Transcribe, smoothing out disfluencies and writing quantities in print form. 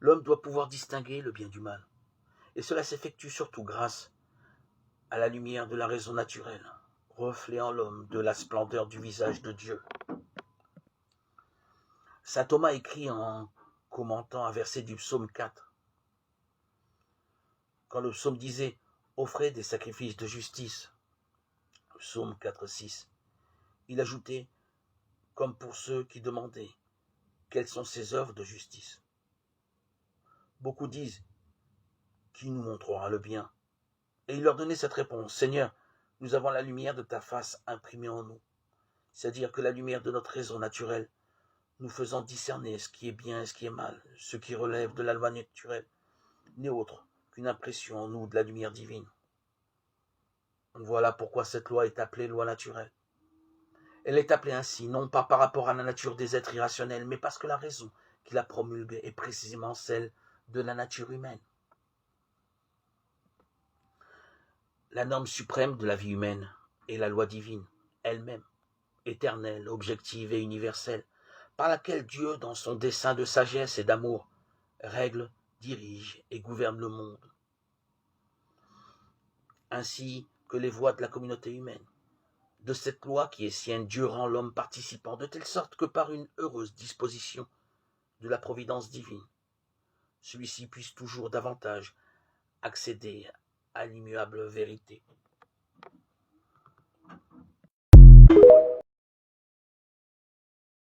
L'homme doit pouvoir distinguer le bien du mal. Et cela s'effectue surtout grâce à la lumière de la raison naturelle, reflet en l'homme de la splendeur du visage de Dieu. Saint Thomas écrit en commentant un verset du psaume 4. Quand le psaume disait « Offrez des sacrifices de justice », psaume 4, 6, il ajoutait « Comme pour ceux qui demandaient quelles sont ces œuvres de justice ». Beaucoup disent « Qui nous montrera le bien ?» Et il leur donnait cette réponse « Seigneur, nous avons la lumière de ta face imprimée en nous. » C'est-à-dire que la lumière de notre raison naturelle, nous faisant discerner ce qui est bien et ce qui est mal, ce qui relève de la loi naturelle, n'est autre qu'une impression en nous de la lumière divine. Voilà pourquoi cette loi est appelée loi naturelle. Elle est appelée ainsi, non pas par rapport à la nature des êtres irrationnels, mais parce que la raison qui la promulgue est précisément celle de la nature humaine. La norme suprême de la vie humaine est la loi divine, elle-même, éternelle, objective et universelle, par laquelle Dieu, dans son dessein de sagesse et d'amour, règle, dirige et gouverne le monde, ainsi que les voies de la communauté humaine. De cette loi qui est sienne, Dieu rend l'homme participant, de telle sorte que par une heureuse disposition de la providence divine, celui-ci puisse toujours davantage accéder à l'immuable vérité.